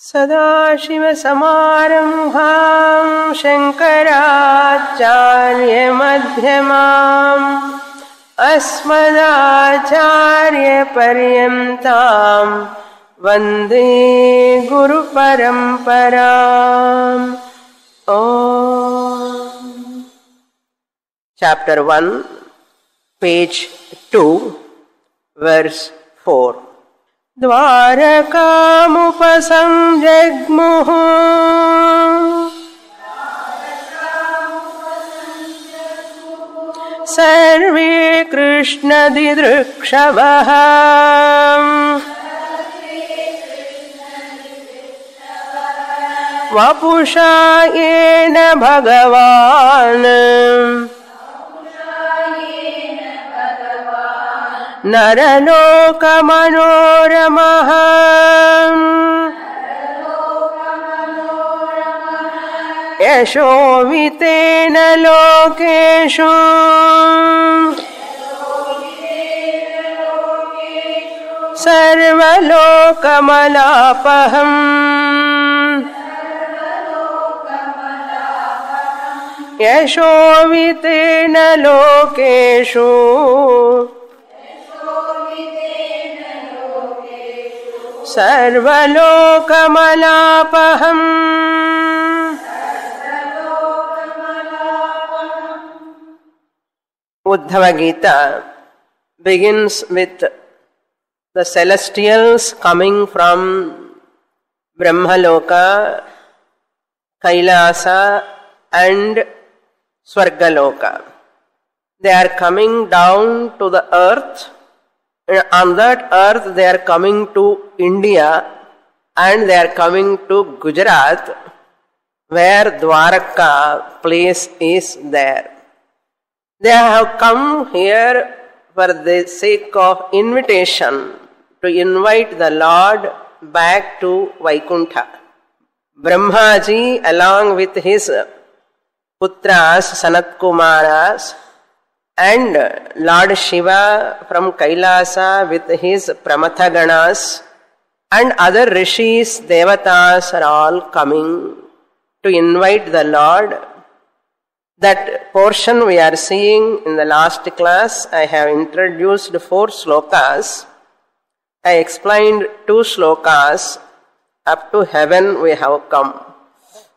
सदाशिवसमारम्भां शङ्कराचार्यमध्यमाम् अस्मदाचार्यपर्यन्तां वन्दे गुरुपरम्पराम्। Chapter 1, page 2, verse 4. द्वारकामुपसंजग्मुः सर्वे कृष्णदिदृक्षवः वपुषा येन भगवान् नरलोकमनोरमः यशोवितेन लोकेषु सर्वलोकमलापहम् यशोवितेन लोकेषु सर्वलोकमलापहम्। Uddhava Gita begins with the celestials coming from Brahmaloka, Kailasa and Swargaloka. They are coming down to the earth. On that earth they are coming to India and they are coming to Gujarat, where Dwaraka place is there. They have come here for the sake of invitation to invite the Lord back to Vaikuntha. Brahmaji along with his putras Sanat Kumaras and Lord Shiva from Kailasa with his Pramathaganas and other rishis, devatas are all coming to invite the Lord. That portion we are seeing in the last class. I have introduced 4 slokas. I explained 2 slokas. Up to heaven we have come.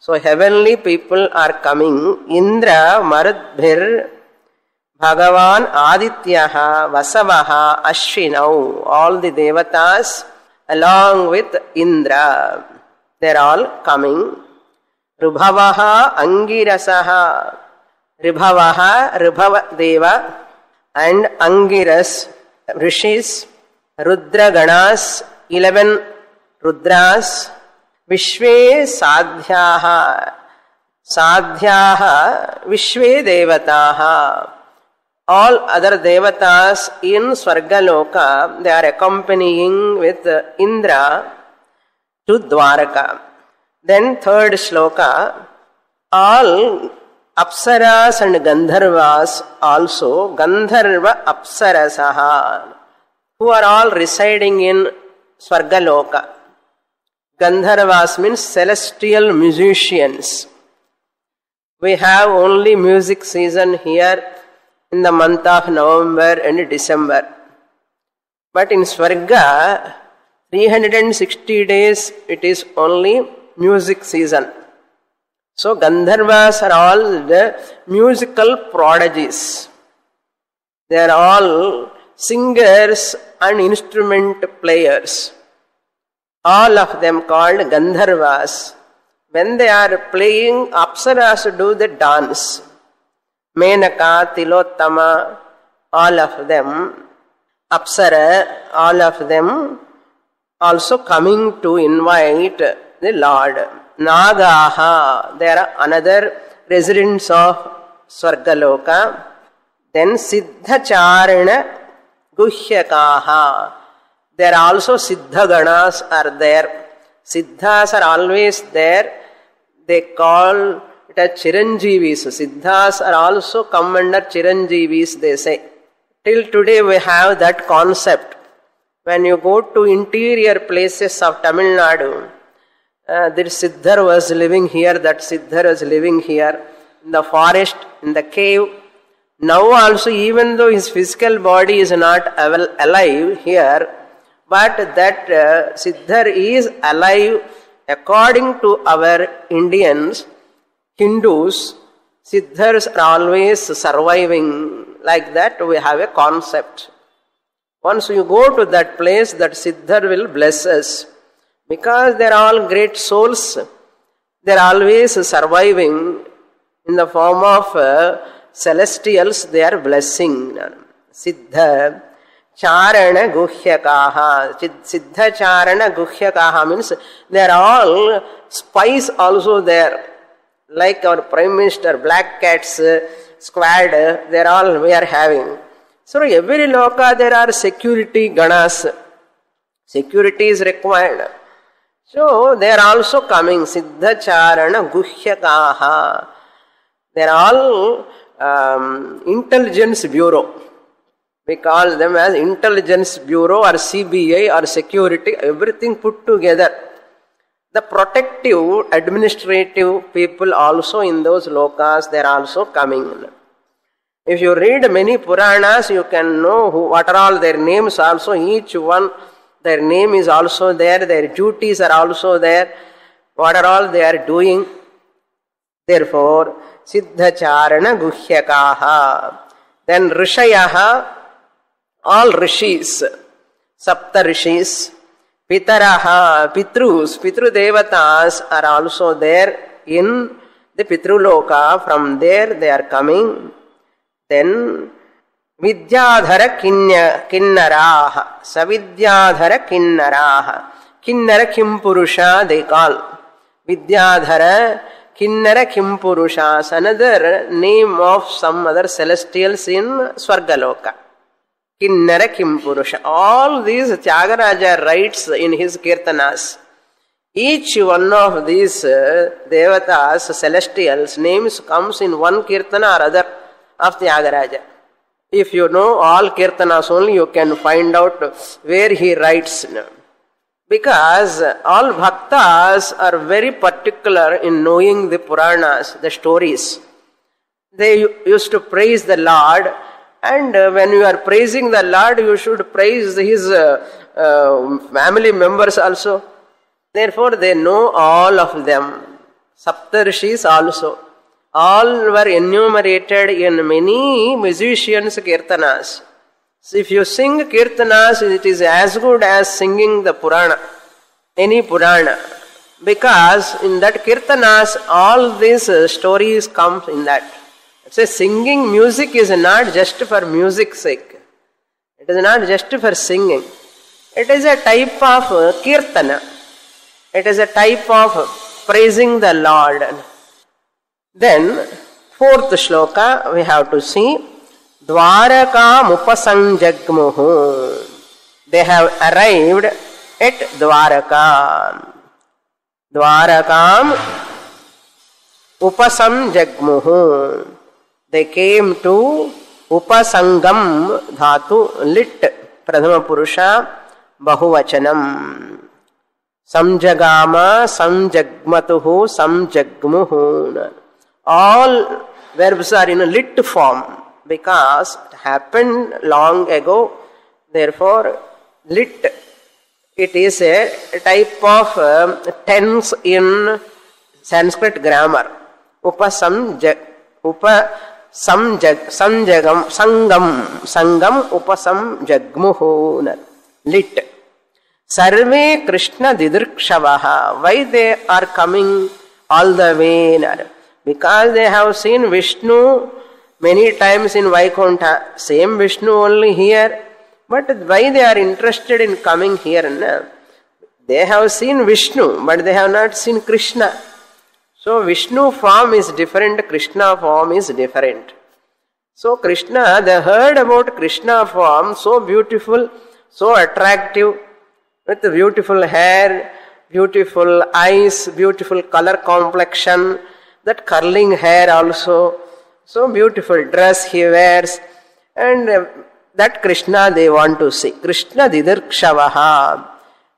So heavenly people are coming. Indra Marudbhir Bhagavan Adityaha Vasavaha Ashvinau. All the devatas along with Indra. They are all coming. Rubhavaha Angirasaha. Ribhavaha, Ribhava Deva and Angiras, Rishis, Rudra Ganas, 11 Rudras, Vishve Sadhyaha, Sadhyaha, Vishve Devataha. All other devatas in Swargaloka, they are accompanying with Indra to Dwaraka. Then 3rd sloka, all Apsaras and Gandharvas also, Gandharva Apsarasaha, who are all residing in Swargaloka. Gandharvas means celestial musicians. We have only music season here in the month of November and December. But in Swarga, 360 days it is only music season. So Gandharvas are all the musical prodigies. They are all singers and instrument players. All of them called Gandharvas. When they are playing, Apsaras do the dance. Menaka, Tilottama, all of them. Apsara, all of them also coming to invite the Lord. Nagaha, they are another residents of Swargaloka. Then Siddhacharana Guhyakaha. There are also Siddhaganas are there. Siddhas are always there. They call it as Chiranjeevis. Siddhas are also come under Chiranjeevis, they say. Till today we have that concept. When you go to interior places of Tamil Nadu, This Siddhar was living here, that Siddhar was living here, in the forest, in the cave. Now also, even though his physical body is not alive here, but that Siddhar is alive according to our Indians, Hindus. Siddhars are always surviving. Like that, we have a concept. Once you go to that place, that Siddhar will bless us. Because they are all great souls, they are always surviving in the form of celestials, they are blessing. Siddha Charana Guhyakaha. Siddha Charana Guhyakaha means they are all spies also there. Like our Prime Minister, Black Cats squad, they are all we are having. So every loka there are security ganas. Security is required. So they are also coming. Siddha Charana Guhyakaha. They are all intelligence bureau. We call them as intelligence bureau or CBI or security, everything put together. The protective, administrative people also in those lokas, they are also coming. If you read many Puranas, you can know what are all their names also. Each one, their name is also there, their duties are also there, what are all they are doing. Therefore, Siddha Charana Guhyakaha. Then Rishayaha, all rishis, Sapta rishis, Pitaraha, Pitrus, Pitru Devatas are also there in the Pitruloka. From there they are coming. Then Vidyadhara Kinnaraha, Savidyadhara Kinnaraha. Kinnara Kimpurusha they call. Vidyadhara Kinnara Kimpurusha, another name of some other celestials in Swargaloka. Kinnara Kimpurusha. All these Tyagaraja writes in his Kirtanas. Each one of these Devatas, celestials, names comes in one Kirtana or other of Tyagaraja. If you know all Kirtanas only, you can find out where he writes. Because all Bhaktas are very particular in knowing the Puranas, the stories. They used to praise the Lord. And when you are praising the Lord, you should praise his family members also. Therefore, they know all of them. Saptarshis also. All were enumerated in many musicians' kirtanas. So if you sing kirtanas, it is as good as singing the Purana, any Purana. Because in that kirtanas, all these stories come in that. So singing music is not just for music's sake. It is not just for singing. It is a type of kirtana. It is a type of praising the Lord. Then, fourth shloka, we have to see Dwarakam upasanjagmuhu. They have arrived at Dwaraka. Dwarakam upasanjagmuhu. They came to Upasangam Dhatu, lit, Pradhama Purusha, Bahuvachanam. Samjagama, Samjagmatuhu, Samjagmuhu. All verbs are in a lit form because it happened long ago. Therefore, lit, it is a type of tense in Sanskrit grammar. Sangam, upasam jagmuhu, lit. Sarve Krishna Didirkshavaha. Why they are coming all the way? Because they have seen Vishnu many times in Vaikuntha. Same Vishnu only here. But why they are interested in coming here? They have seen Vishnu, but they have not seen Krishna. So Vishnu form is different, Krishna form is different. So Krishna, they heard about Krishna form, so beautiful, so attractive, with beautiful hair, beautiful eyes, beautiful color complexion, that curling hair also, so beautiful dress he wears, and that Krishna they want to see. Krishna Didirkshavaha.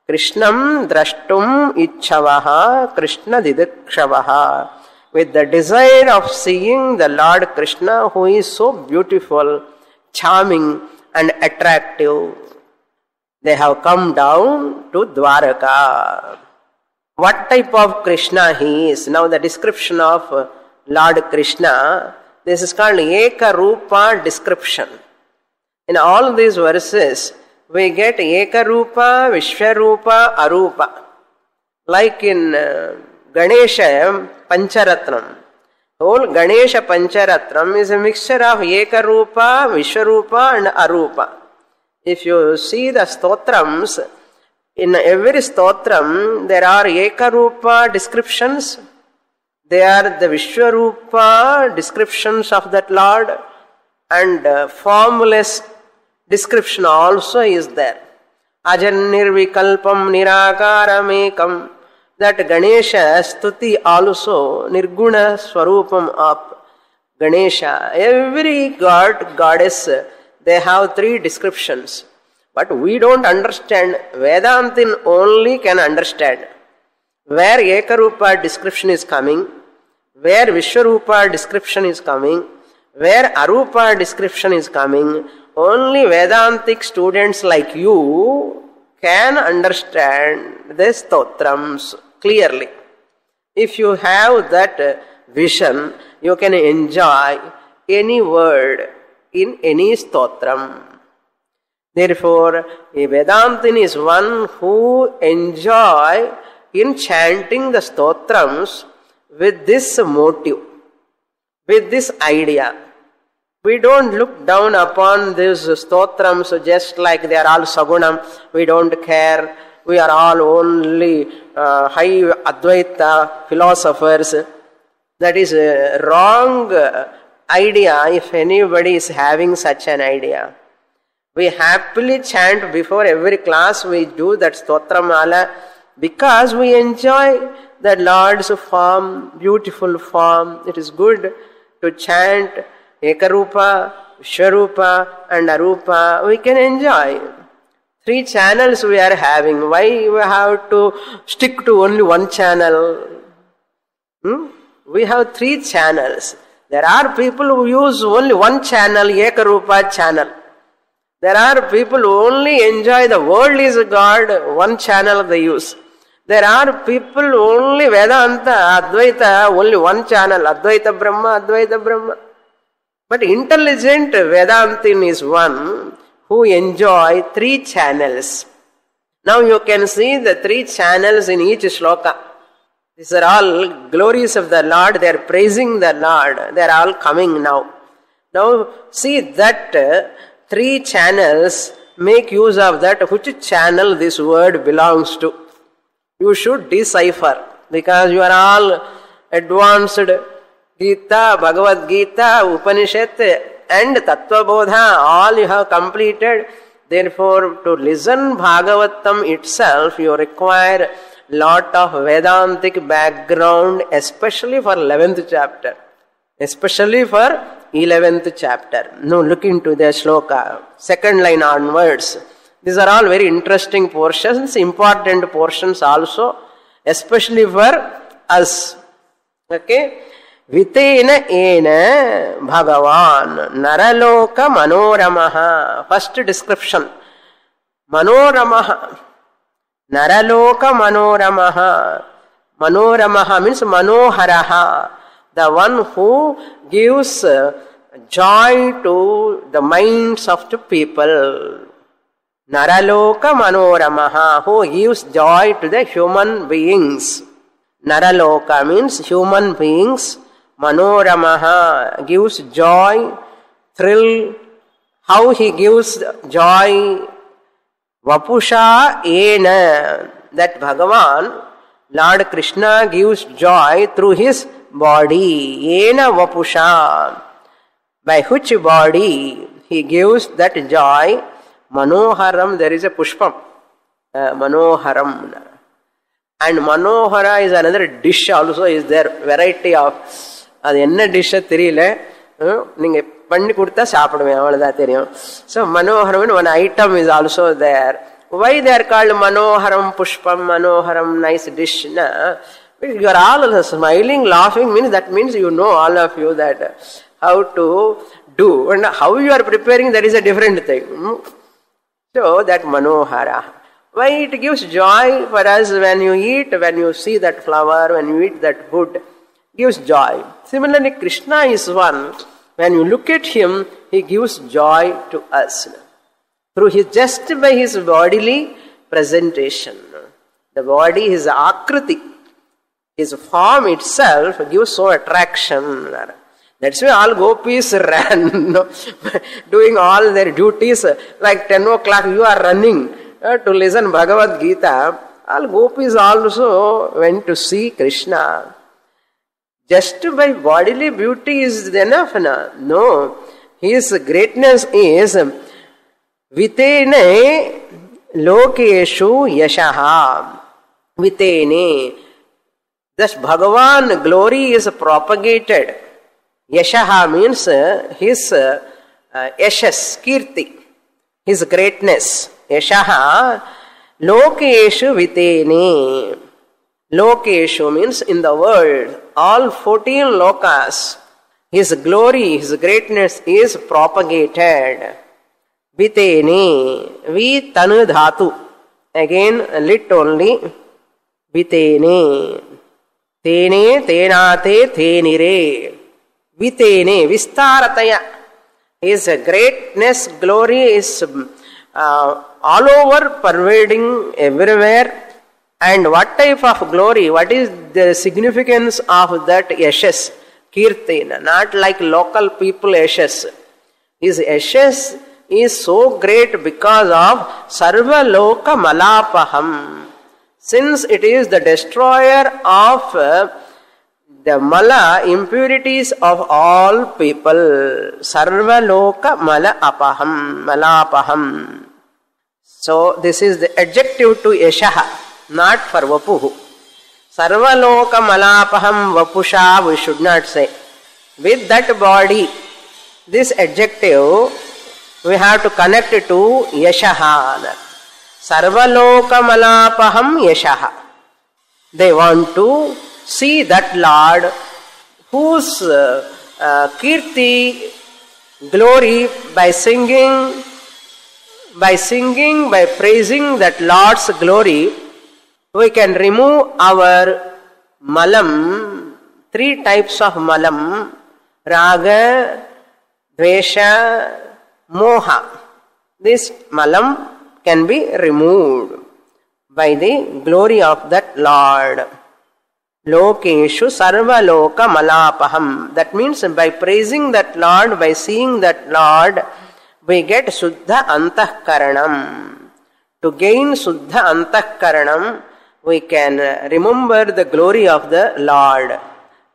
Krishnam drashtum ichchavaha Krishna didikshavaha. With the desire of seeing the Lord Krishna, who is so beautiful, charming and attractive, they have come down to Dwaraka. What type of Krishna he is? Now the description of Lord Krishna, this is called Eka Rupa description. In all these verses, we get Eka Rupa, Vishwarupa, Arupa. Like in Ganesha Pancharatnam. The whole Ganesha Pancharatnam is a mixture of Eka Rupa, Vishwarupa and Arupa. If you see the stotrams, in every stotram there are Eka Rupa descriptions, there are the Vishwarupa descriptions of that Lord, and formless description also is there. Ajanirvikalpam nirakaramekam. That Ganesha Stuti also, Nirguna Swarupam of Ganesha. Every god, goddess, they have three descriptions. But we don't understand. Vedantin only can understand. Where Ekarupa description is coming, where Vishwarupa description is coming, where Arupa description is coming, only Vedantic students like you can understand the stotrams clearly. If you have that vision, you can enjoy any word in any stotram. Therefore, a Vedantin is one who enjoy in chanting the stotrams with this motive, with this idea. We don't look down upon these stotrams just like they are all sagunam. We don't care. We are all only high Advaita philosophers. That is a wrong idea if anybody is having such an idea. We happily chant before every class. We do that stotramala because we enjoy the Lord's form, beautiful form. It is good to chant Ekarupa, Vishwarupa and Arupa. We can enjoy. 3 channels we are having. Why we have to stick to only one channel? We have 3 channels. There are people who use only one channel, Ekarupa channel. There are people who only enjoy the world is God, one channel they use. There are people who only Vedanta, Advaita, only one channel, Advaita Brahma, Advaita Brahma. But intelligent Vedantin is one who enjoy 3 channels. Now you can see the 3 channels in each shloka. These are all glories of the Lord. They are praising the Lord. They are all coming now. Now see that 3 channels, make use of that. Which channel this word belongs to? You should decipher because you are all advanced. Gita, Bhagavad Gita, Upanishad and Tattva Bodha, all you have completed. Therefore, to listen Bhagavatam itself, you require lot of Vedantic background, especially for 11th chapter. Especially for 11th chapter. Now look into the shloka, 2nd line onwards. These are all very interesting portions, important portions also, especially for us. Okay? Vitena ena Bhagavan Naraloka Manoramaha. First description. Manoramaha. Naraloka Manoramaha. Manoramaha means Manoharaha. The one who gives joy to the minds of the people. Naraloka Manoramaha. Who gives joy to the human beings. Naraloka means human beings. Manoramaha gives joy, thrill. How he gives joy? Vapusha ena. That Bhagavan, Lord Krishna gives joy through his body. Ena vapusha. By which body he gives that joy? Manoharam, there is a pushpam. Manoharam. And Manohara is another dish also is there. Variety of. அது என்ன dish தெரியல, நீங்க பண்ணி கொடுத்தா சாப்பிடுவேன், அவ்வளவுதான் தெரியும். So Manoharam, one item is also there. Why they are called Manoharam Pushpam, Manoharam, nice dish? Na? You are all smiling, laughing, that means you know, all of you, that how to do. And how you are preparing, that is a different thing. So that Manohara. Why it gives joy for us when you eat, when you see that flower, when you eat that food, gives joy. Similarly, Krishna is one. When you look at him, he gives joy to us. Just by his bodily presentation. The body, his akriti, his form itself gives so attraction. That's why all gopis ran, doing all their duties. Like 10 o'clock you are running to listen Bhagavad Gita. All gopis also went to see Krishna. Just by bodily beauty is enough? No. His greatness is Vitene lokeshu yashaha. Vitene. Thus Bhagavan glory is propagated. Yashaha means his yashas, kirti, his greatness. Yashaha lokeshu vitene. Lokeshu means in the world, all 14 lokas, his glory, his greatness is propagated. Vitene, vi tanu dhatu. Again, lit only. Vitene. Tene, tenate, tenire. Vitene, vistarataya. His greatness, glory is all over, pervading everywhere. And what type of glory, what is the significance of that yashas, kirtina? Not like local people yashas. His yashas is so great because of sarva loka malapaham. Since it is the destroyer of the mala, impurities of all people. Sarva loka malapaham. So this is the adjective to yashaha, not for vapuhu. Sarva loka malapaham vapusha, we should not say. With that body, this adjective, we have to connect it to yashaha. Sarva loka malapaham yashaha. They want to see that Lord whose kirti, glory, by singing, by praising that Lord's glory, we can remove our malam, 3 types of malam, raga, dvesha, moha. This malam can be removed by the glory of that Lord. Lokeshu sarva loka malapaham. That means by praising that Lord, by seeing that Lord, we get Suddha Antahkaranam. To gain Suddha Antahkaranam, we can remember the glory of the Lord.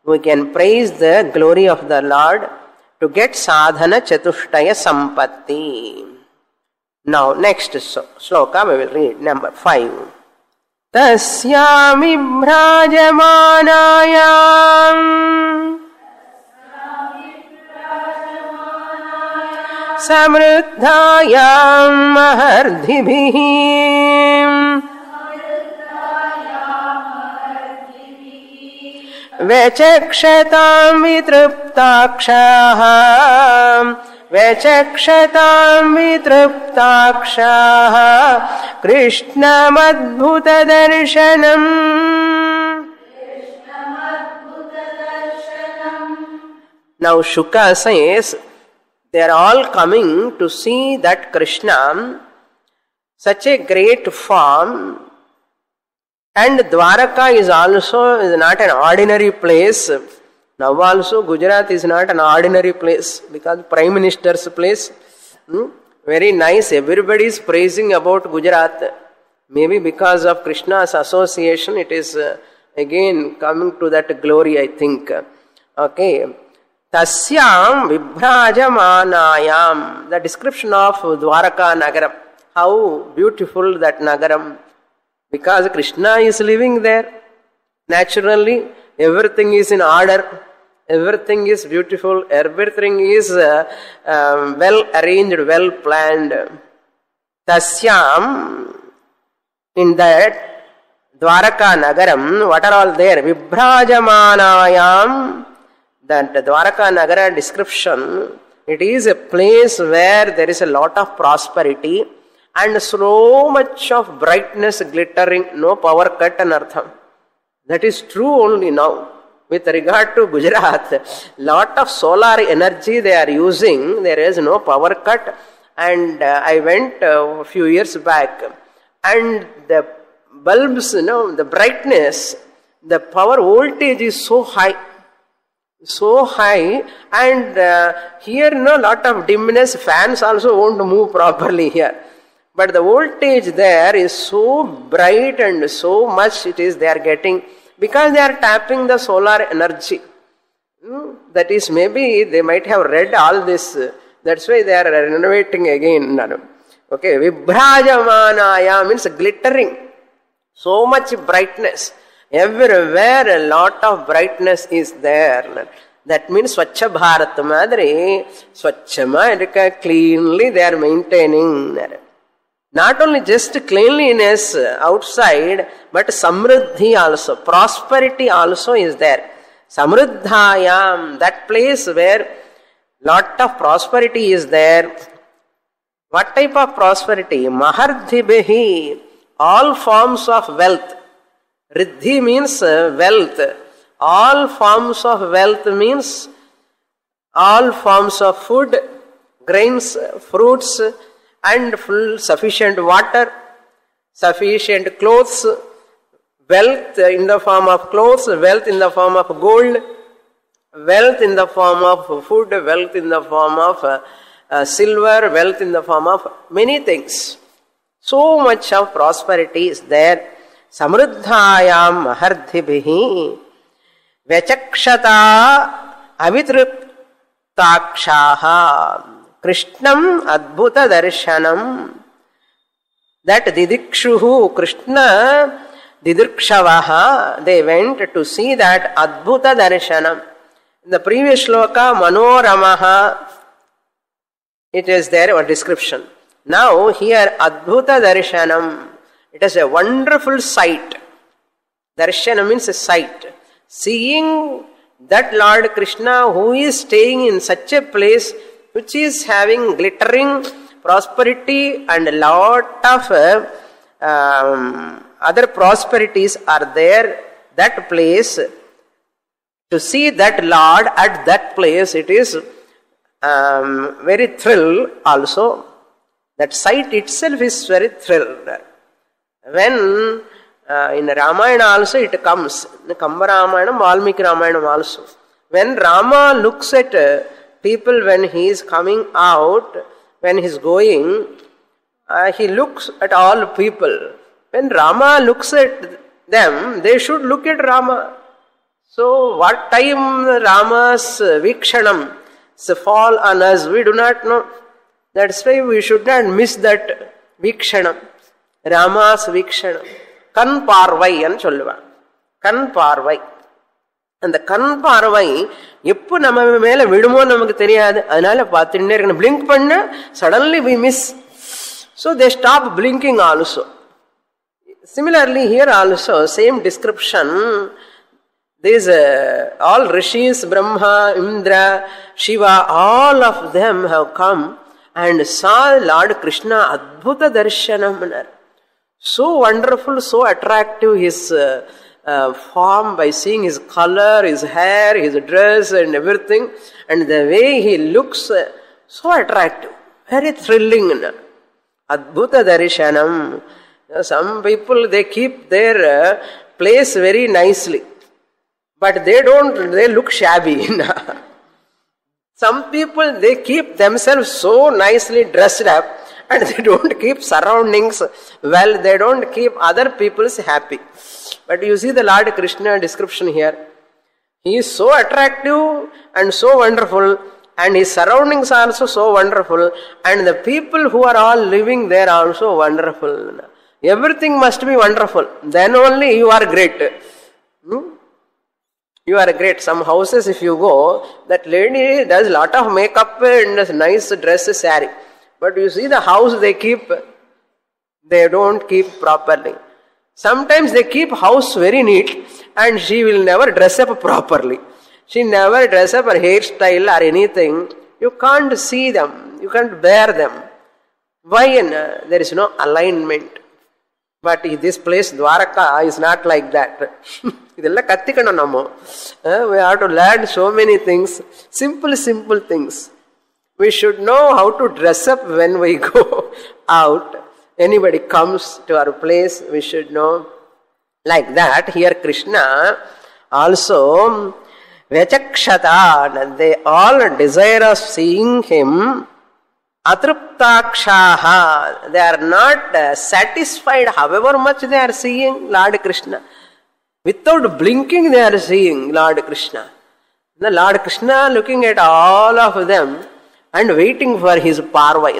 We can praise the glory of the Lord to get sadhana chatushtaya sampatti. Now, next sloka we will read, number 5. Tasyami bhrajamanayam samruddhayam mahardhibhim vechakshataam vitruptakshaham vechakshataam vitruptakshah Krishnamadbhuta darshanam. Now Shuka says, they are all coming to see that Krishna, such a great form, and Dwaraka is also not an ordinary place. Now also Gujarat is not an ordinary place because Prime Minister's place. Very nice, everybody is praising about Gujarat. Maybe because of Krishna's association, it is again coming to that glory, I think. Okay. Tasyam vibhrajamanayam. The description of Dwaraka Nagaram. How beautiful that Nagaram. Because Krishna is living there. Naturally, everything is in order. Everything is beautiful. Everything is well arranged, well planned. Tasyam In that Dwaraka Nagaram, what are all there? Vibhrajamanayam, that Dwaraka Nagara description, it is a place where there is a lot of prosperity and so much of brightness glittering, no power cut and artham. That is true only now. With regard to Gujarat, lot of solar energy they are using, there is no power cut. And I went a few years back, and the bulbs, the brightness, the power voltage is so high, and here lot of dimness, fans also won't move properly here. But the voltage there is so bright and so much it is they are getting, because they are tapping the solar energy. That is, maybe they might have read all this. That's why they are renovating again. Okay, Vibhrajamanaya means glittering. So much brightness. Everywhere a lot of brightness is there. That means Swachha Bharat Madri, Swachha, cleanly they are maintaining. Not only just cleanliness outside, but samriddhi also, prosperity also is there. Samriddhayam, that place where lot of prosperity is there. What type of prosperity? Mahardhibihi, all forms of wealth. Riddhi means wealth. All forms of wealth means all forms of food, grains, fruits, and full sufficient water, sufficient clothes, wealth in the form of clothes, wealth in the form of gold, wealth in the form of food, wealth in the form of silver, wealth in the form of many things. So much of prosperity is there. Samruddhayam mahardhibhihi vyachakshata avitriptakshaha Krishnam adbhuta darshanam. That didikshuhu, Krishna didirkshavaha, they went to see that adbhuta darshanam. In the previous shloka, manoramaha, it is there a description. Now here adbhuta darshanam, it is a wonderful sight. Darshana means a sight. Seeing that Lord Krishna who is staying in such a place which is having glittering prosperity and a lot of other prosperities are there, that place, to see that Lord at that place, it is very thrill also. That sight itself is very thrilled. When in Ramayana also it comes, in Kamba Ramayana, Valmiki Ramayana also. When Rama looks at people when he is coming out, when he is going, he looks at all people. When Rama looks at them, they should look at Rama. So what time Rama's Vikshanam fall on us, we do not know. That's why we should not miss that Vikshanam, Rama's Vikshanam. Kan Parvai and Cholva. Kan Parvai. And the Kan Parvai, எப்போ நம்ம மேல விடுமோ நமக்கு தெரியாது. அதனால பார்த்துட்டே இருக்கணும். Blink பண்ண suddenly we miss. So they stop blinking also. Similarly here also, same description. These all rishis, Brahma, Indra, Shiva, all of them have come and saw Lord Krishna Adbhuta Darshanam. So wonderful, so attractive his form, by seeing his color, his hair, his dress and everything, and the way he looks, so attractive, very thrilling. Adbhuta Darshanam. Some people, they keep their place very nicely, but they look shabby. Some people, they keep themselves so nicely dressed up, and they don't keep surroundings well, they don't keep other people's happy. But you see the Lord Krishna description here. He is so attractive and so wonderful, and his surroundings are also so wonderful, and the people who are all living there are also wonderful. Everything must be wonderful. Then only you are great. You are great. Some houses, if you go, that lady does lot of makeup and nice dress, saree. But you see the house they keep, They don't keep properly. Sometimes they keep house very neat and she will never dress up properly. She never dress up her hairstyle or anything. You can't see them. You can't bear them. Why? There is no alignment. But this place, Dwaraka, is not like that. We have to learn so many things. Simple things. We should know how to dress up when we go out. Anybody comes to our place, we should know. Like that, here Krishna also, Vechakshata, they all desire of seeing him. Atruptakshaha, they are not satisfied however much they are seeing Lord Krishna. Without blinking they are seeing Lord Krishna. The Lord Krishna looking at all of them and waiting for his parvai.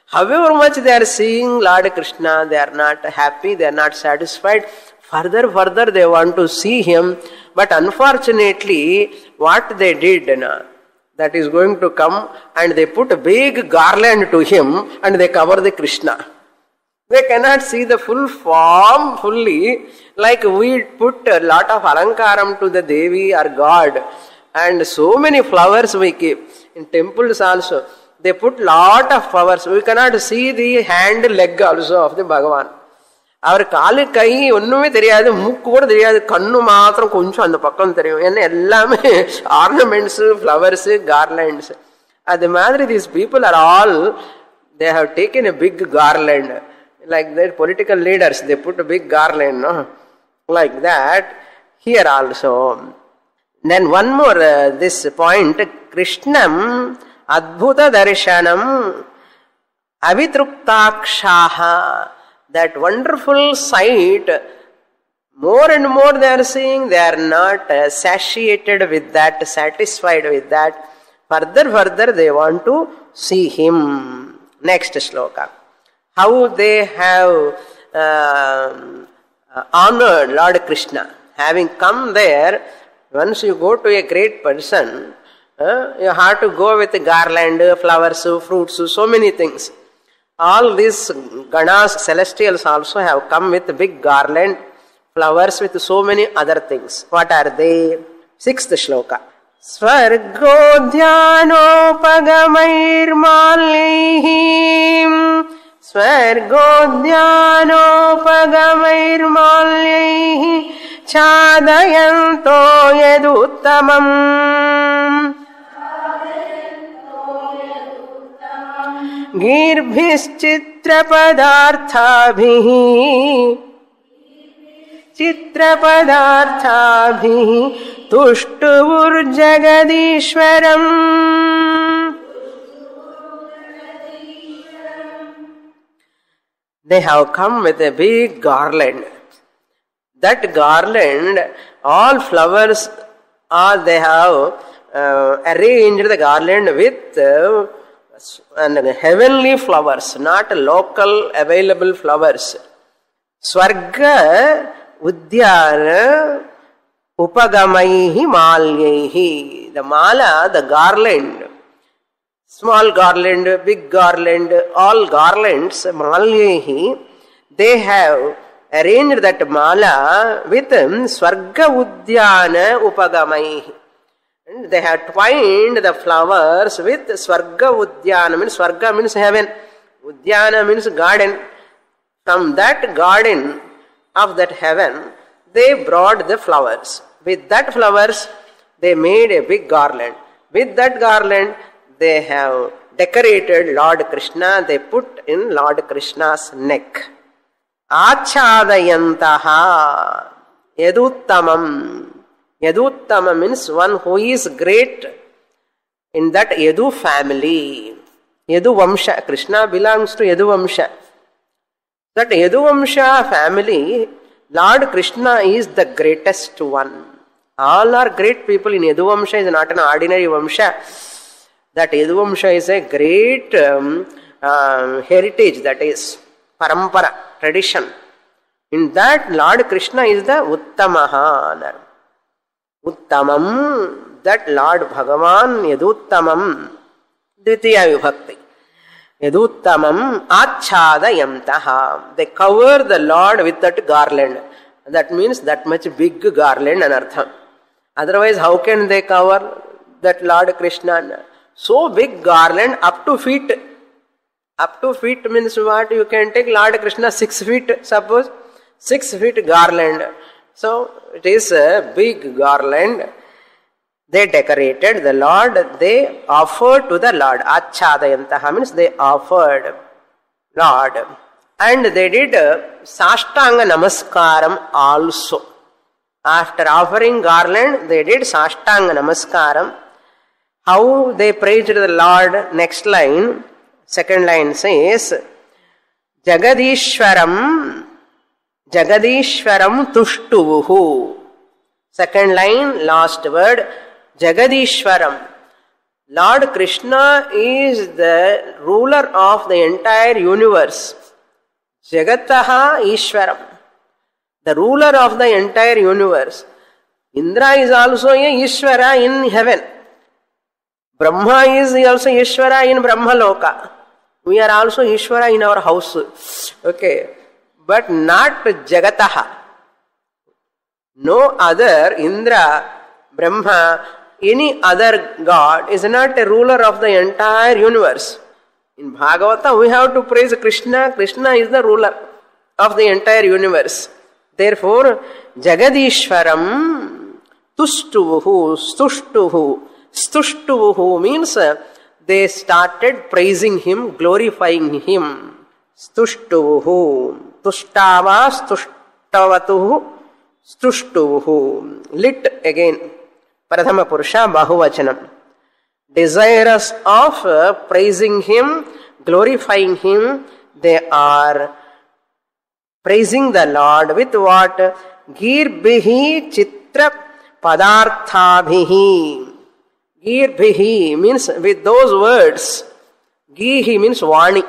However much they are seeing Lord Krishna, they are not happy, they are not satisfied. Further they want to see him. But unfortunately, what they did, that is going to come, and they put a big garland to him and they cover the Krishna. They cannot see the full form fully, like we put a lot of alankaram to the Devi or God. And so many flowers we keep. In temples also, they put lot of flowers. We cannot see the hand, leg also of the Bhagavan. Our காலு கை ஒண்ணுமே தெரியாது, மூக்கு கூட தெரியாது, கண்ணு மாத்திரம் கொஞ்சம் அந்த பக்கம் தெரியும். ஏன்னா எல்லாமே ஆர்னமெண்ட்ஸ், ஃப்ளவர்ஸ், கார்லண்ட்ஸ். அது மாதிரி these people are all, they have taken a big garland. Like their political leaders, they put a big garland, no? Like that, here also. Then one more, this point, Krishnam Adbhuta Darshanam Avitruptakshaha, that wonderful sight, more and more they are seeing, they are not satiated with that, satisfied with that. Further they want to see him. Next shloka. How they have honored Lord Krishna. Having come there, once you go to a great person, you have to go with garland, flowers, fruits, so many things. All these Ganas, celestials also have come with big garland, flowers with so many other things. What are they? Sixth shloka. Swargodhyanopagamairsmalyaihi Swargodhyanopagamairsmalyaihi Chadayanto yaduttamam चित्रपदार्थाभिः तुष्टुवुर्जगदीश्वरम्. They have come with a big garland. That garland, all flowers, they have arranged the garland with and heavenly flowers, not local available flowers. Swarga Udyana Upagamaihi Malyaihi. The mala, the garland, small garland, big garland, all garlands, Malyaihi, they have arranged that mala with Swarga Udyana Upagamaihi. And they have twined the flowers with Swarga Udyana. Means Swarga means heaven, Udyana means garden. From that garden of that heaven, they brought the flowers. With that flowers, they made a big garland. With that garland, they have decorated Lord Krishna. They put in Lord Krishna's neck. Achadayantaha Yaduttamam. Yaduttama means one who is great in that Yadu family. Yadu Vamsha. Krishna belongs to Yadu Vamsha. That Yadu Vamsha family, Lord Krishna is the greatest one. All are great people in Yadu Vamsha, is not an ordinary Vamsha. That Yadu Vamsha is a great heritage, that is parampara, tradition. In that, Lord Krishna is the Uttamaha. Uttamam, that Lord Bhagavan, Yaduttamam, Dvitiya Vibhakti. Yaduttamam achadayantaha. They cover the Lord with that garland. That means that much big garland anartham. Otherwise, how can they cover that Lord Krishna? So big garland up to feet. Up to feet means what? You can take Lord Krishna 6 feet, suppose. 6 feet garland. So it is a big garland. They decorated the Lord, they offered to the Lord. Achadayantaha means they offered Lord. And they did Sashtanga Namaskaram also. After offering garland, they did Sashtanga Namaskaram. How they praised the Lord? Next line, second line says, Jagadishwaram tushtuvuhu. Second line, last word, Jagadishwaram. Lord Krishna is the ruler of the entire universe. Jagataha Ishwaram. The ruler of the entire universe. Indra is also a Ishvara in heaven. Brahma is also Ishvara in Brahmaloka. We are also Ishvara in our house. Okay. But not Jagataha. No other Indra, Brahma, any other God is not a ruler of the entire universe. In Bhagavata, we have to praise Krishna. Krishna is the ruler of the entire universe. Therefore, Jagadishwaram tushtuvuhu, stushtuvuhu. Stushtuvuhu means they started praising him, glorifying him. Stushtuvuhu. Tushtava, stushtavatuhu, stushtuvuhu. Lit again. Prathama Purusha Bahuvachanam. Desirous of praising him, glorifying him, they are praising the Lord with what? Girbhihi chitra padarthabhihi. Girbhihi means with those words. Gihi means Vani.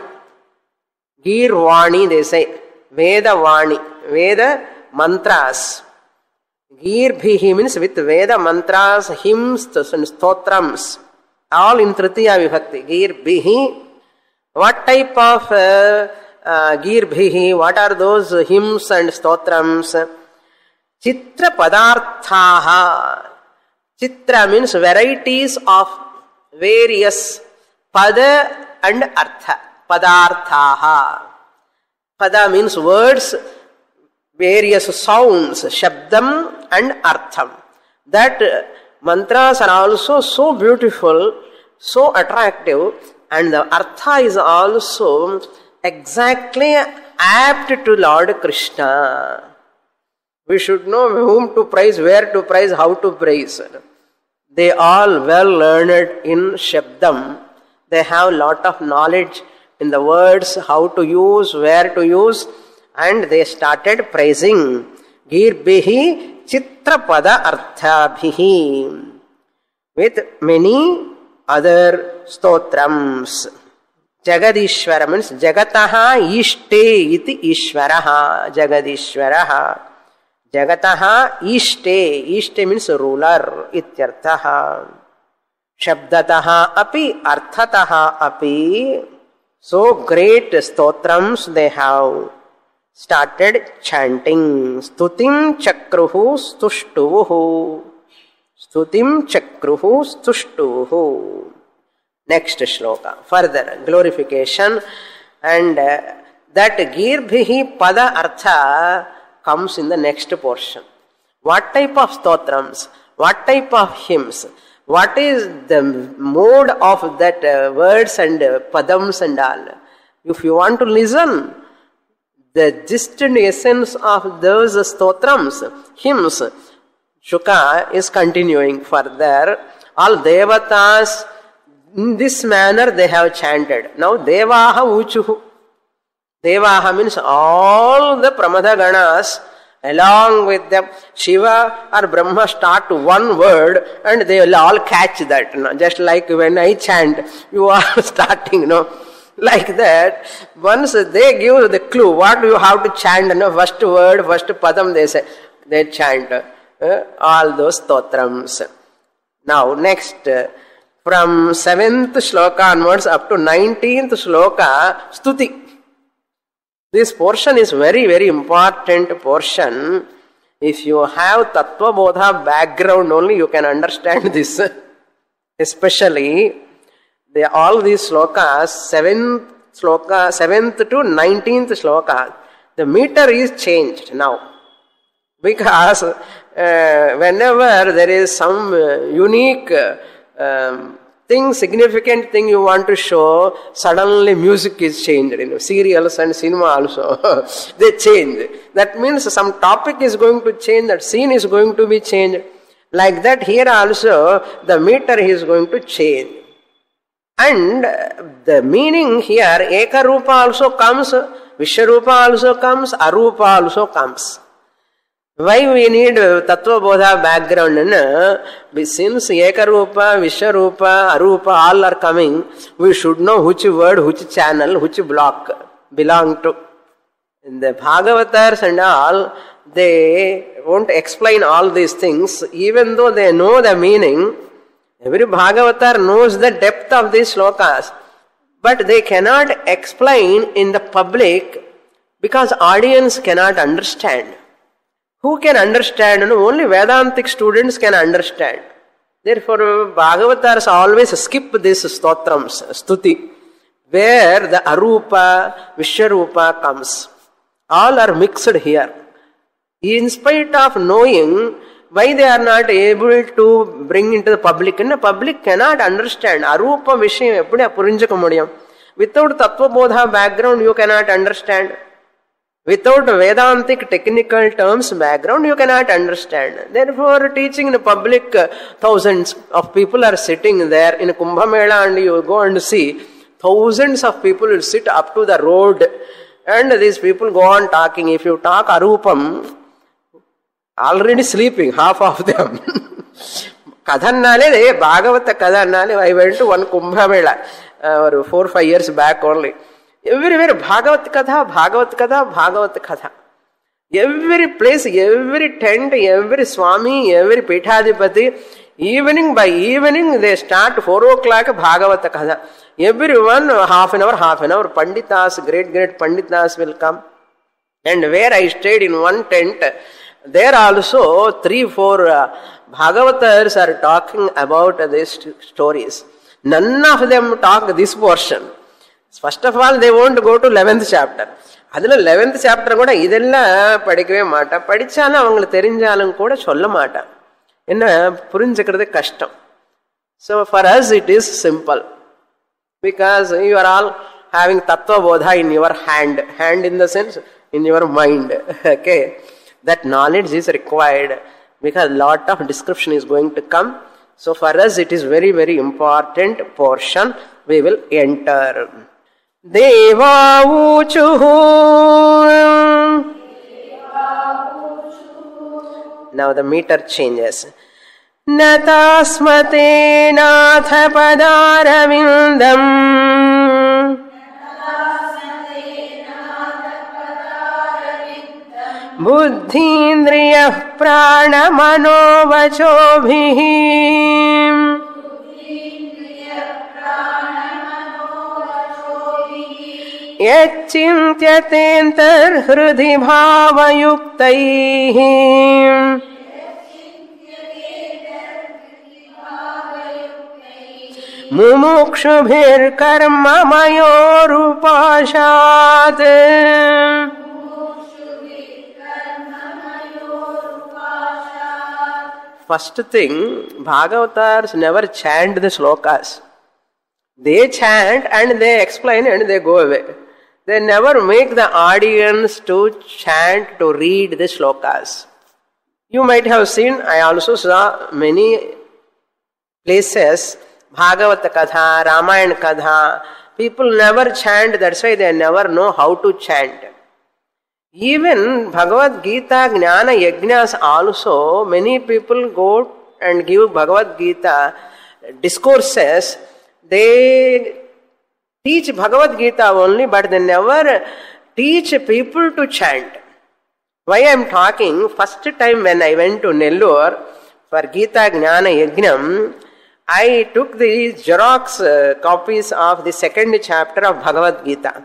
Gir Vani they say. Veda Vani. Veda mantras. Girbhihi means with Veda mantras, hymns and stotrams. All in Tritiya Vibhakti. Girbhihi. What type of Girbhihi? What are those hymns and stotrams? Chitra padarthaha. Chitra means varieties of various pada and artha. Padarthaha. Pada means words, various sounds, shabdam and artham. That mantras are also so beautiful, so attractive, and the artha is also exactly apt to Lord Krishna. We should know whom to praise, where to praise, how to praise. They all well learned in Shabdam. They have lot of knowledge in the words, how to use, where to use, and they started praising. Girbhihi chitrapada arthabhihi. With many other stotrams. Jagadishwara means Jagataha Ishte iti Ishwaraha. Jagadishwaraha. Jagataha Ishte. Ishte means ruler. Ityarthaha. Shabdataha api arthataha api. So great stotrams they have started chanting. Stutim chakruhu stushtuvuhu. Stutim chakruhu stushtuvuhu. Next shloka. Further glorification, and that Girbhihi pada artha comes in the next portion. What type of stotrams? What type of hymns? What is the mode of that words and padams and all? If you want to listen, the gist and essence of those stotrams, hymns, Shuka is continuing further. All devatas, in this manner they have chanted. Now Devaha Uchuhu. Devaha means all the Pramada Ganas along with them. Shiva or Brahma start one word and they will all catch that. No? Just like when I chant, you are starting, no? Like that. Once they give the clue, what you have to chant, no? First word, first padam they say. They chant all those stotrams. Now next, From 7th shloka onwards up to 19th shloka, stuti. This portion is very, very important portion. If you have Tattva Bodha background only, you can understand this. Especially, all these slokas, 7th to 19th shloka, the meter is changed now. Because whenever there is some unique thing, significant thing you want to show, suddenly music is changed. Serials and cinema also, they change. That means some topic is going to change, that scene is going to be changed. Like that here also, the meter is going to change. And the meaning here, Ekarupa also comes, Vishwarupa also comes, Arupa also comes. Why we need Tattva Bodha background? Since Ekarupa, Vishwarupa, Arupa all are coming, we should know which word, which channel, which block belong to. In the Bhagavatars and all, they won't explain all these things, even though they know the meaning. Every Bhagavatar knows the depth of these slokas, but they cannot explain in the public because audience cannot understand. Who can understand? Only Vedantic students can understand. Therefore, Bhagavatars always skip these stotrams, stuti, where the Arupa, Vishwarupa comes. All are mixed here. In spite of knowing, why they are not able to bring into the public? And the public cannot understand. Arupa Vishayam eppadi purinjaka mudiyum. Without Tattva Bodha background, you cannot understand. Without Vedantic technical terms background, you cannot understand. Therefore, teaching in the public, thousands of people are sitting there in a Kumbh Mela, and you go and see, thousands of people will sit up to the road, and these people go on talking. If you talk Arupam, already sleeping, half of them. Kadhannale, Bhagavata Kadhannale, I went to one Kumbh Mela 4 or 5 years back only. Everywhere Bhagavat Katha, Bhagavat Katha, Bhagavat Katha. Every place, every tent, every Swami, every Pithadipati, evening by evening they start 4 o'clock Bhagavat Katha. Everyone half an hour, Panditas, great Panditas will come. And where I stayed in one tent, there also 3-4 Bhagavatars are talking about these stories. None of them talk this portion. First of all, they won't go to 11th chapter. Adula 11th chapter kuda idella padikave maata. Padichala avangalukku therinjalum kuda solla maata. Enna purinjikkiradhu kashtam. So for us it is simple. Because you are all having Tattva Bodha in your hand. Hand in the sense, in your mind. Okay. That knowledge is required. Because a lot of description is going to come. So for us it is very, very important portion we will enter. Deva uchuhu. Now the meter changes. Natasmate natha padaravindam buddhindriya prana mano vachobhih yachintyate hridhi bhavayuktaihi mumukshubhir karma mayorupashat. First thing, Bhagavatars never chant the slokas. They chant and they explain and they go away. They never make the audience to chant, to read the slokas. You might have seen, I also saw many places, Bhagavata Katha, Ramayana Katha, people never chant, that's why they never know how to chant. Even Bhagavad Gita, Jnana Yajnas also, many people go and give Bhagavad Gita discourses. They teach Bhagavad Gita only, but they never teach people to chant. Why I am talking, first time when I went to Nellore for Gita Jnana Yajnam, I took the Xerox copies of the second chapter of Bhagavad Gita.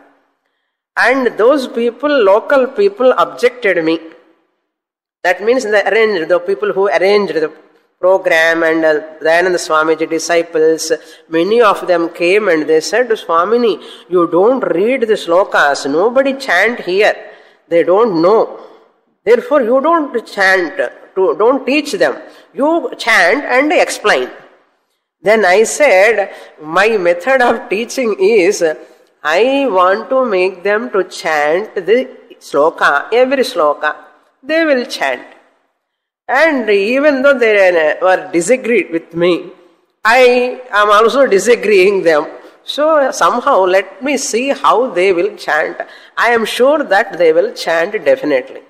And those people, local people, objected me. That means the people who arranged the program and Dayananda Swamiji disciples, many of them came and they said, Swamini, you don't read the slokas. Nobody chant here. They don't know. Therefore, you don't chant. Don't teach them. You chant and explain. Then I said, my method of teaching is, I want to make them to chant the sloka, every sloka. They will chant. And even though they were disagreed with me, I am also disagreeing them. So somehow let me see how they will chant. I am sure that they will chant definitely.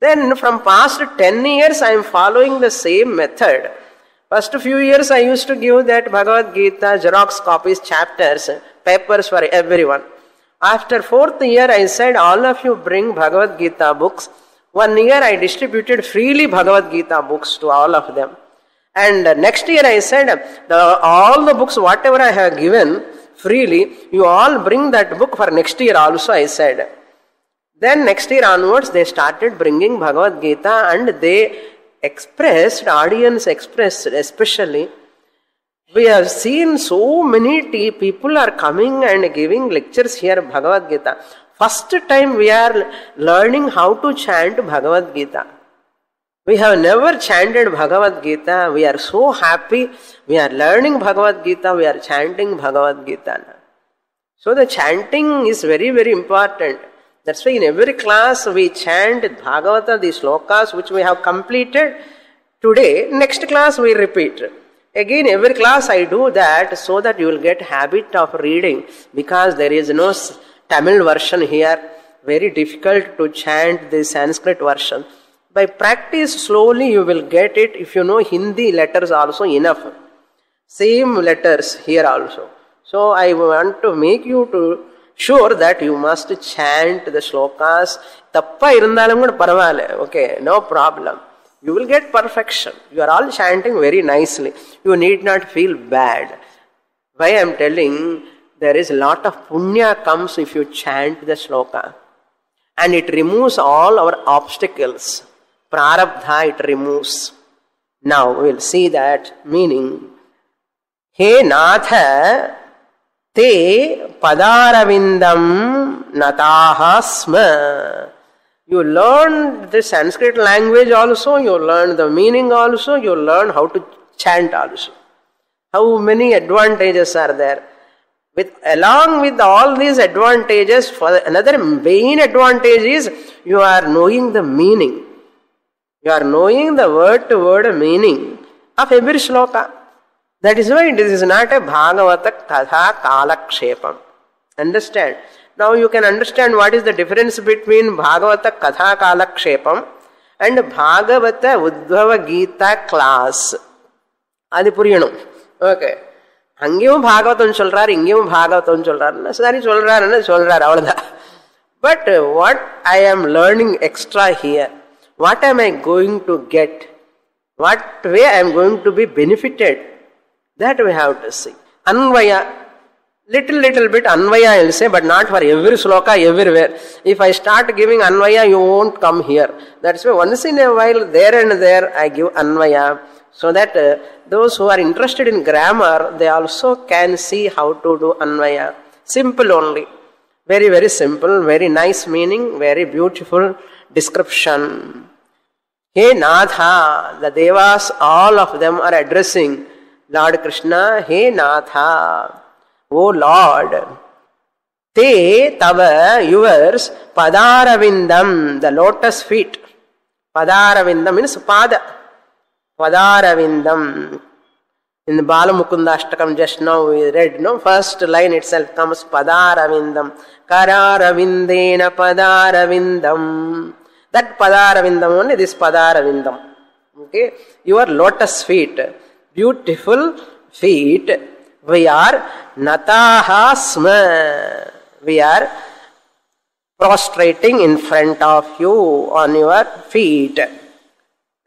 Then from past 10 years I am following the same method. First few years I used to give that Bhagavad Gita, Xerox copies, chapters, papers for everyone. After 4th year I said, all of you bring Bhagavad Gita books. 1 year I distributed freely Bhagavad Gita books to all of them. And next year I said, all the books whatever I have given freely, you all bring that book for next year also, I said. Then next year onwards they started bringing Bhagavad Gita and they expressed, audience expressed especially. We have seen so many people are coming and giving lectures here Bhagavad Gita. First time we are learning how to chant Bhagavad Gita. We have never chanted Bhagavad Gita. We are so happy. We are learning Bhagavad Gita. We are chanting Bhagavad Gita. So the chanting is very, very important. That's why in every class we chant Bhagavata, the slokas which we have completed. Today, next class we repeat. Again, every class I do that so that you will get habit of reading, because there is no Tamil version here. Very difficult to chant the Sanskrit version. By practice, slowly you will get it. If you know Hindi letters also enough. Same letters here also. So I want to make you to sure that you must chant the slokas. Tappa irundalum kuda paravale. Okay, no problem. You will get perfection. You are all chanting very nicely. You need not feel bad. Why I am telling, there is a lot of punya comes if you chant the sloka. And it removes all our obstacles. Prarabdha it removes. Now we will see that meaning. He Natha te padaravindam nataha sma. You learn the Sanskrit language also, you learn the meaning also, you learn how to chant also. How many advantages are there? Along with all these advantages, for another main advantage is you are knowing the meaning. You are knowing the word-to-word meaning of every shloka. That is why this is not a Bhagavata Katha Kalakshepam. Understand? Now you can understand what is the difference between Bhagavata Katha Kalakshepam and Bhagavata Uddhava Gita class. Adi puriyanum. Okay. Angiyum Bhagavatam solrar, ingiyum Bhagavatam solrar. Sari solrar, avladha. But what I am learning extra here, what am I going to get? What way I am going to be benefited? That we have to see. Anvaya. Little bit Anvaya I will say, but not for every sloka everywhere. If I start giving Anvaya, you won't come here. That's why once in a while, there and there, I give Anvaya. So that those who are interested in grammar, they also can see how to do Anvaya. Simple only. Very, very simple, very nice meaning, very beautiful description. Hey Natha, the Devas, all of them are addressing Lord Krishna. Hey Natha, O Lord, te tava, yours, padaravindam, the lotus feet. Padaravindam means pada. Padaravindam. In the Balamukunda Ashtakam just now we read, no? First line itself comes Padaravindam. Kararavindena Padaravindam. That Padaravindam only, this Padaravindam. Okay? Your lotus feet. Beautiful feet. We are Nataha Sma. We are prostrating in front of you on your feet.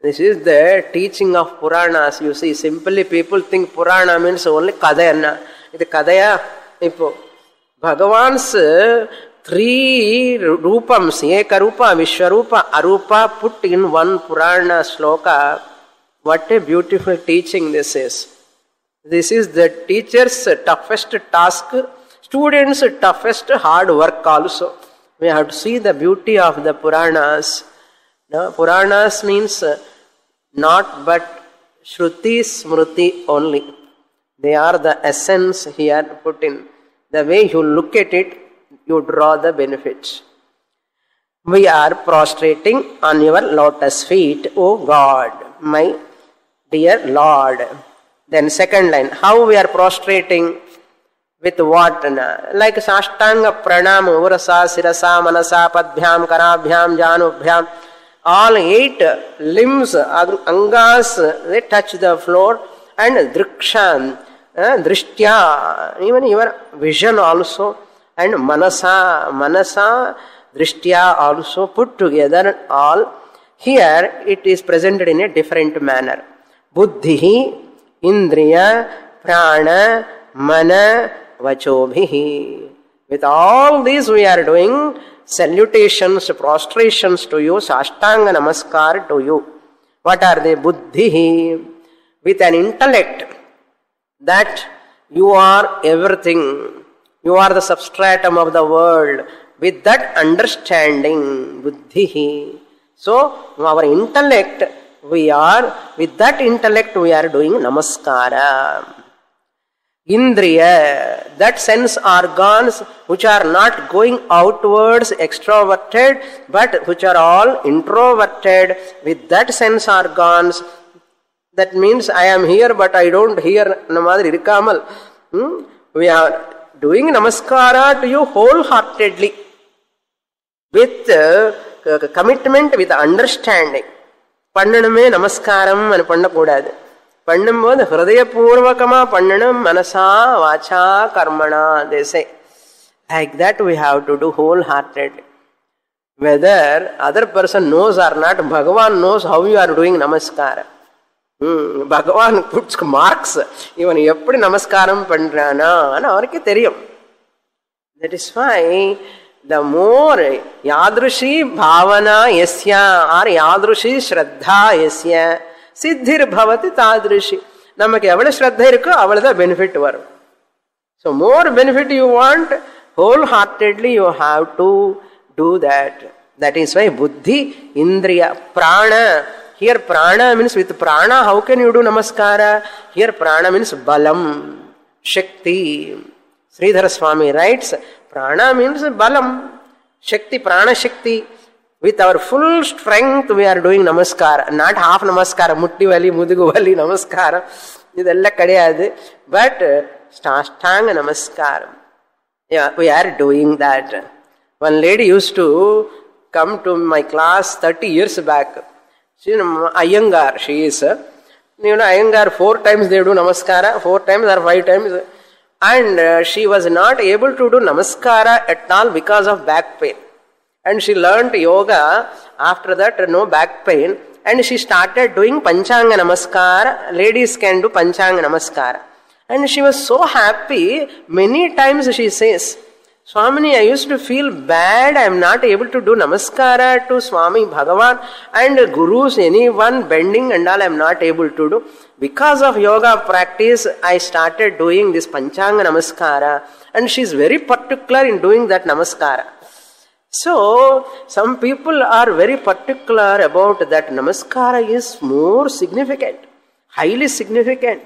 This is the teaching of Puranas. You see, simply people think Purana means only Kadayana. It is Kadaya. Bhagavan's three rupams, Ekarupa, Vishwarupa, Arupa, put in one Purana sloka. What a beautiful teaching this is. This is the teacher's toughest task, students' toughest hard work also. We have to see the beauty of the Puranas. No, Puranas means not but Shruti Smriti only. They are the essence here put in. The way you look at it, you draw the benefits. We are prostrating on your lotus feet, O God, my dear Lord. Then second line, how we are prostrating? With what? Like Sashtanga Pranam, Urasa, Sirasa, Manasa, Padbhyam, Karabhyam, Janubhyam. All 8 limbs, Angas, they touch the floor. And Drikshan, Drishtya, even your vision also. And Manasa, Drishtya also put together all. Here it is presented in a different manner. Buddhihi, Indriya, Prana, Mana, Vachobhihi. With all these we are doing salutations, prostrations to you, Sashtanga Namaskar to you. What are they? Buddhihi. With an intellect that you are everything. You are the substratum of the world. With that understanding, Buddhihi. So, our intellect, with that intellect we are doing Namaskara. Indriya, that sense organs which are not going outwards, extroverted, but which are all introverted, with that sense organs, that means I am here but I don't hear Namadri Rikamal. We are doing Namaskara to you wholeheartedly, with commitment, with understanding. Pannaname Namaskaram and Pandakodad. Pannambod Hridaya Purvakama Pannanam Manasa Vacha Karmana, they say. Like that we have to do wholeheartedly. Whether other person knows or not, Bhagavan knows how you are doing Namaskara. Bhagavan puts marks. Even eppadi Namaskaram Pandrana, and avarke theriyum. That is why the more Yadrushi Bhavana Yasya or Yadrushi Shraddha Yasya Siddhir Bhavati Tadrushi. Namak evala Shraddha irukko avalada benefit varum. So more benefit you want, wholeheartedly you have to do that. That is why Buddhi, Indriya, Prana. Here Prana means with Prana how can you do Namaskara? Here Prana means Balam, Shakti. Sridhara Swami writes, Prana means Balam, Shakti, Prana Shakti. With our full strength we are doing Namaskara. Not half Namaskara, Mutti Vali, Mudugu Vali, Namaskara. Idella kadiyadu. But Sashtanga Namaskaram. Yeah, we are doing that. One lady used to come to my class 30 years back. She is Iyengar, she is. Iyengar 4 times they do Namaskara, 4 times or 5 times. And she was not able to do Namaskara at all because of back pain. And she learnt yoga, after that no back pain. And she started doing Panchanga Namaskara. Ladies can do Panchanga Namaskara. And she was so happy, many times she says, Swamini, I used to feel bad, I am not able to do Namaskara to Swami Bhagavan and Gurus, anyone bending and all I am not able to do. Because of yoga practice, I started doing this Panchanga Namaskara and she is very particular in doing that Namaskara. So, some people are very particular about that Namaskara is more significant, highly significant.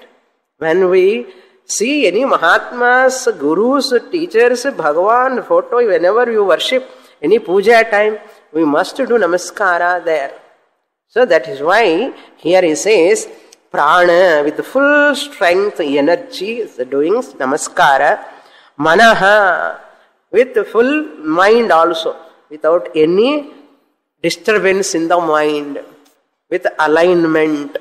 When we see any Mahatmas, Gurus, teachers, Bhagavan photo, whenever you worship, any puja time, we must do Namaskara there. So that is why here he says, Prana, with full strength, energy, is doing Namaskara. Manaha, with full mind also, without any disturbance in the mind, with alignment.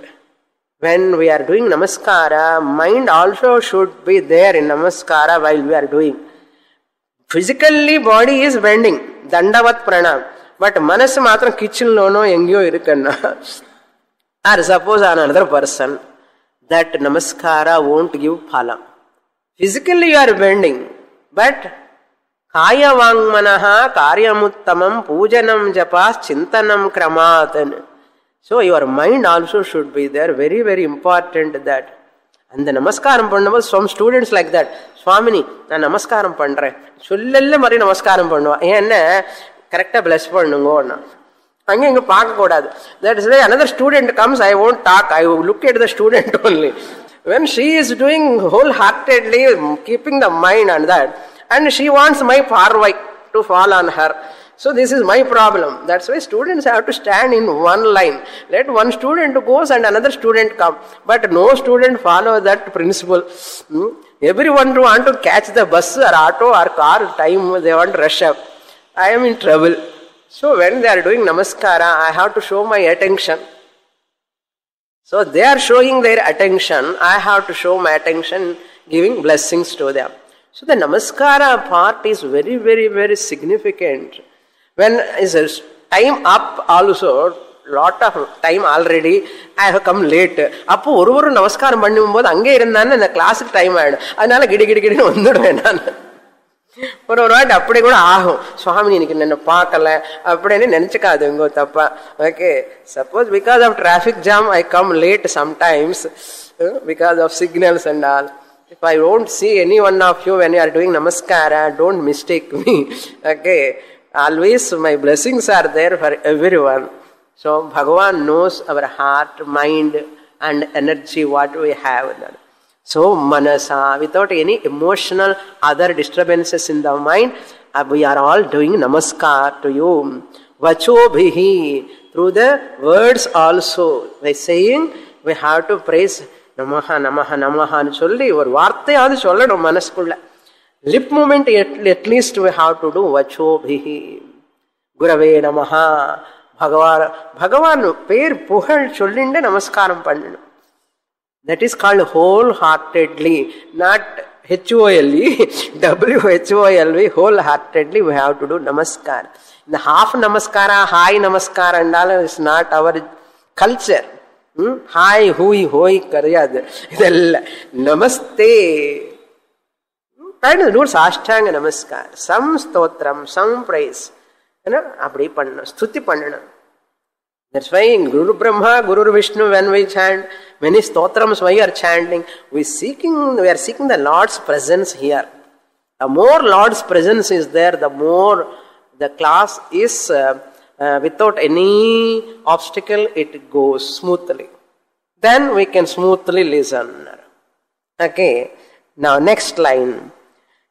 When we are doing Namaskara, mind also should be there in Namaskara while we are doing. Physically, body is bending, Dandavat Pranam. But Manas matram kitchen lono engyo irukkanna. or suppose on another person, that namaskara won't give phala. Physically you are bending, but kaya vangmanaha karyamuttamam pujanam japas chintanam kramat. So your mind also should be there. Very, very important that. And the namaskaram pannava, some students like that. Swamini, na namaskaram pandre. Sullalla mari namaskaram pannuva. Enna correct bless pannungo. Ange inga paaka kodadu. That is why another student comes, I won't talk. I will look at the student only. When she is doing wholeheartedly, keeping the mind on that, and she wants my parvai to fall on her. So this is my problem. That's why students have to stand in one line. Let one student goes and another student come. But no student follow that principle. Everyone want to catch the bus or auto or car time, they want to rush up. I am in trouble. So when they are doing namaskara, I have to show my attention. So they are showing their attention. I have to show my attention, giving blessings to them. So the namaskara part is very, very, very significant. When is time up also, lot of time already, I have come late. Appo oru namaskaram பண்ணும்போது அங்கே இருந்தானே அந்த கிளாஸுக்கு time ஆயிடும். அதனால கிடின்னு வந்துடுவேன் நான். ஒரு வாட்டி அப்படி கூட ஆகும். சுவாமி இன்னைக்கு என்ன பார்க்கல அப்படின்னு நினைச்சுக்காதுங்க தப்பா. Okay, suppose because of traffic jam I come late sometimes because of signals and all. If I won't see any one of you when you are doing namaskara, don't mistake me. Okay. Always my blessings are there for everyone. So Bhagavan knows our heart, mind and energy what we have. So manasa, without any emotional other disturbances in the mind, we are all doing namaskar to you. Vachobhihi, through the words also, by saying we have to praise namaha namaha namaha nu solli or vaarthayadu sollanum manaskulla. Lip movement at least we have to do. Vachobhihi Gurave namaha. Bhagavan per puhal sollinde namaskaram pannanu. That is called wholeheartedly, not H-O-L-E, W-H-O-L-E, wholeheartedly we have to do namaskar. The half namaskara, high namaskar and all is not our culture. Hi, hui, hoi, karyad. Namaste. Try to do Sashtanga Namaskar. Some stotram, some praise. Apdi panna, stuti panna. That's why in Guru Brahma, Guru Vishnu, when we chant, many stotrams we are chanting, we are seeking the Lord's presence here. The more Lord's presence is there, the more the class is without any obstacle, it goes smoothly. Then we can smoothly listen. Okay. Now next line.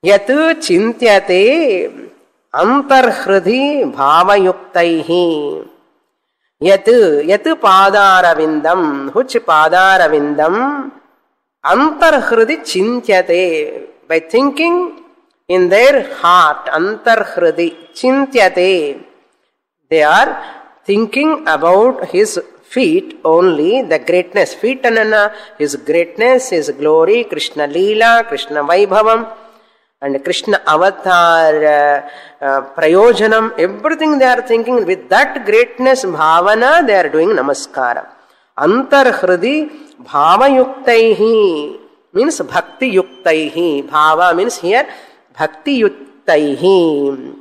Yat chintyate antarhridi bhavayuktaihi. Yat padaravindam, which padaravindam, antarhridi chintyate. By thinking in their heart, antarhridi chintyate, they are thinking about his feet only, the greatness. Feet anana, his greatness, his glory, Krishna Leela, Krishna Vaibhavam, and Krishna Avatar, Prayojanam, everything they are thinking with that greatness, Bhavana, they are doing Namaskara. Antarhridi Bhavayuktaihi means Bhakti Yuktaihi. Bhava means here Bhakti Yuktaihi.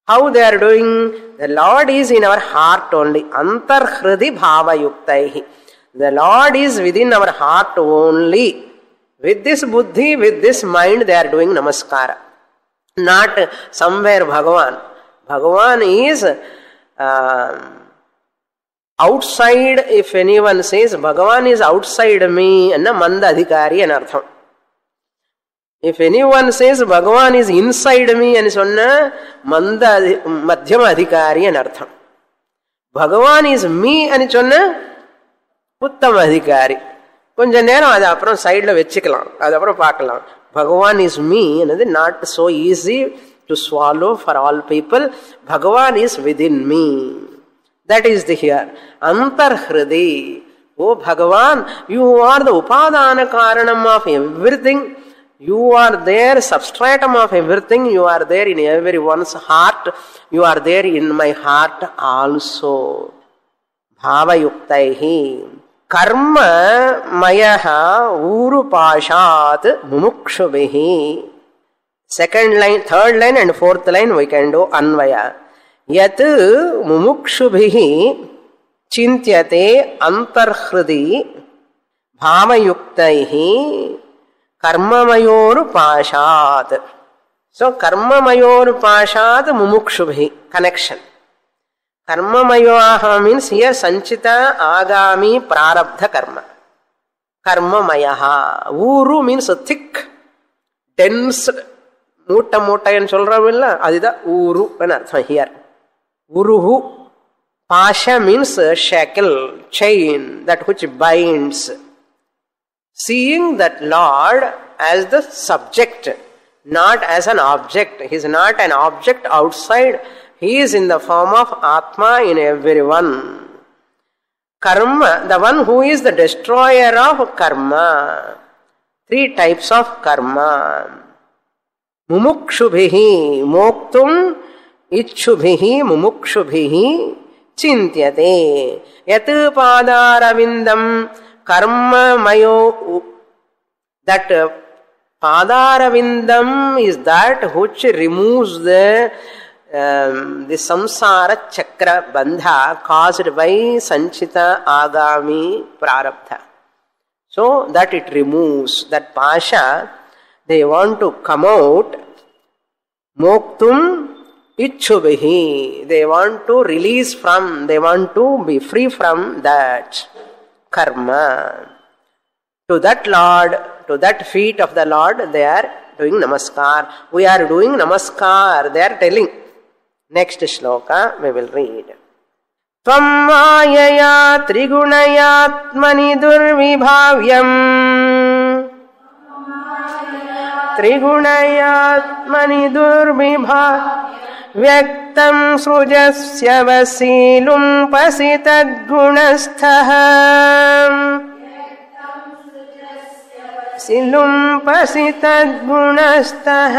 How they are doing? The Lord is in our heart only. Antarhridi Bhavayuktaihi. The Lord is within our heart only. With this buddhi, with this mind, they are doing namaskara. Not somewhere Bhagavan. Bhagavan is outside. If anyone says Bhagavan is outside me, anna manda adhikari anartham. If anyone says Bhagavan is inside me, and sonna manda madhyama adhikari anartham. Bhagavan is me, and sonna uttama adhikari. கொஞ்ச நேரம் அதை அப்புறம் சைடில் வச்சுக்கலாம், அது அப்புறம் பார்க்கலாம். Bhagavan is me என்னது not so easy to swallow for all people. Bhagavan is within me. That is the here அந்தர்ஹிருதி. Oh Bhagavan, you are the உபாதான காரணம் of everything. You are there substratum of everything. You are there in everyone's heart. You are there in my heart also. भावयुक्तैः कर्ममयः ऊरुपाशात् मुमुक्षुभिः. Second line, third line and fourth line we can do अन्वय. यत् मुमुक्षुभिः चिन्त्यते अंतर्हृदि भावयुक्तैः कर्ममयोरुपाशात्. So कर्ममयोरुपाशात् मुमुक्षुभिः connection. कर्ममयोः means here sanchita agami prarabdha karma. Karmamayaha. Uru means thick, dense, மூட்டை மூட்டைன்னு சொல்றோம்ல, அதுதான் ஊரு அர்த்தம் here. Uruhu. Pasha means shackle, chain, that which binds. Seeing that Lord as the subject, not as an object. He is not an object outside. He is in the form of Atma in everyone. Karma, the one who is the destroyer of karma. 3 types of karma. Mumukshubhihi, moktum ichchubhihi, mumukshubhihi चिन्त्यते. यत् पादारविन्दं कर्ममयो. That पादारविन्दं is that which removes the samsara chakra bandha caused by sanchita agami prarabdha. So that it removes that pasha. They want to come out. Moktum ichchubhihi. They want to release from, they want to be free from that karma. To that Lord, to that feet of the Lord, they are doing namaskar. We are doing namaskar. They are telling. Next shloka we will read. Tvam mayaya trigunayatmani durvibhavyam. Trigunayatmani durvibhavyam. व्यक्तं सृजस्य वसीलुं पसितद्गुणस्थः. सिलुं पसितद्गुणस्थः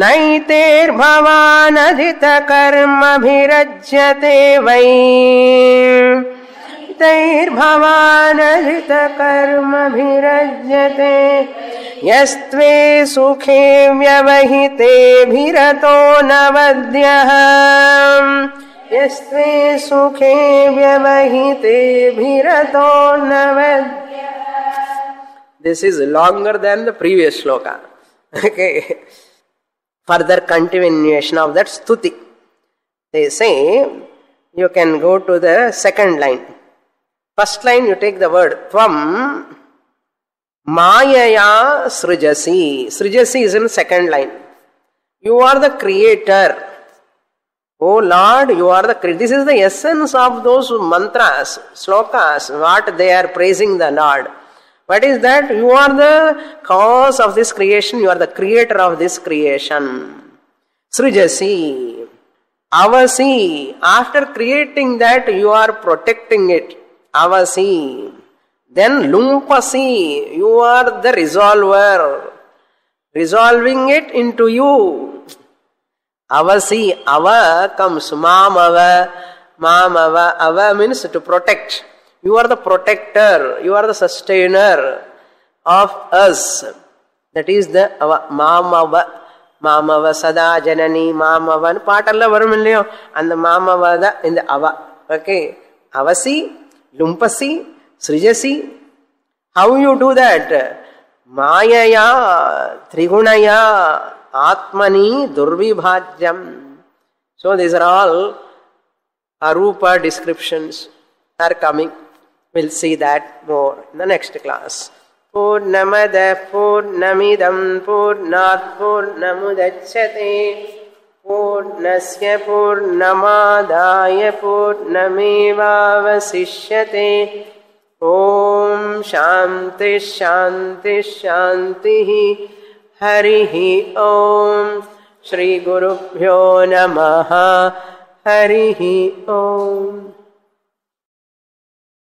नैतेर्भवानधितकर्मभिरज्यते वै. तैर्भवानधितकर्मभिरज्यते यस्त्वे सुखे व्यवहितेभिरतो न वद्यः. यस्त्वे सुखे व्यवहितेभिरतो न वद्यः. This is longer than the previous shloka. Okay. Further continuation of that stuti. They say, you can go to the second line. First line you take the word Tvam Mayaya Srijasi. Srijasi is in second line. You are the creator. Oh Lord, you are the creator. This is the essence of those mantras, slokas, what they are praising the Lord. What is that? You are the cause of this creation. You are the creator of this creation. Srijasi. Avasi. After creating that, you are protecting it. Avasi. Then lumpasi. You are the resolver. Resolving it into you. Avasi. Ava comes. Mamava. Mamava. Ava means to protect. You are the protector. You are the sustainer of us. That is the Mamava. Mamava Sada Janani Mamava. Paatalla varumilliyo. And the Mamavada in the Ava. Okay. Avasi, Lumpasi, Srijasi. How you do that? Mayaya, Trigunaya, Atmani, Durvibhajyam. So these are all Arupa descriptions are coming. We'll see that more in the next class. Purnamada Purnamidam Purnat Purnamudachyate Purnasya Purnamadaya Purnamevavasishyate. Om Shanti Shanti Shanti Harihi Om Shri Gurubhyo Namaha Harihi Om.